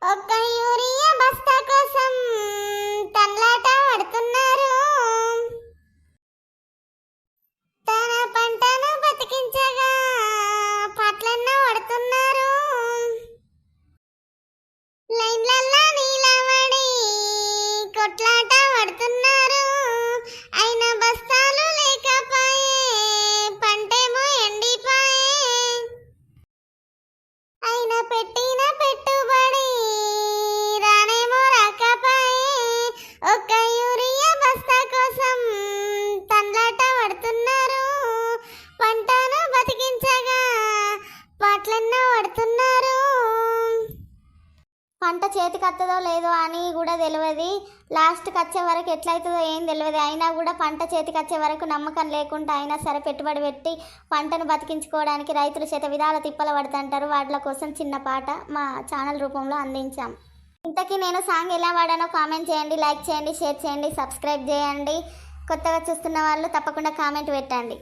ఒక్క యూరియా బస్తా కోసం తన్లాట పడుతున్నారు. తన పంటను బతికించగా పాటలెన్నో పడుతున్నారు. లైన్లల్లా నీలబడి కొట్లాట పడుతున్నారు. అయిన బస్తాలు లేకపాయే, పంటేమో ఎండిపాయే. అయిన పెట్టిన పెట్టుబడి రానేమో రాకపాయే. ఒక్క యూరియా బస్తా కోసం తన్లాట పడుతున్నారు. పంటను బతికించగా పాటలెన్నో పడుతున్నారు. పంట చేతికి వస్తుందో లేదో అని కూడా తెలియదు. లాస్ట్కి వచ్చే వరకు ఎట్లయితుందో ఏం తెలియదు. అయినా కూడా పంట చేతికి వచ్చే వరకు నమ్మకం లేకుండా అయినా సరే పెట్టుబడి పెట్టి పంటను బతికించుకోవడానికి రైతులు చేత విధాల తిప్పలు పడుతుంటారు. వాటి కోసం చిన్న పాట మా ఛానల్ రూపంలో అందించాం. ఇంతకీ నేను సాంగ్ ఎలా వాడానో కామెంట్ చేయండి, లైక్ చేయండి, షేర్ చేయండి, సబ్స్క్రైబ్ చేయండి. కొత్తగా చూస్తున్న వాళ్ళు తప్పకుండా కామెంట్ పెట్టండి.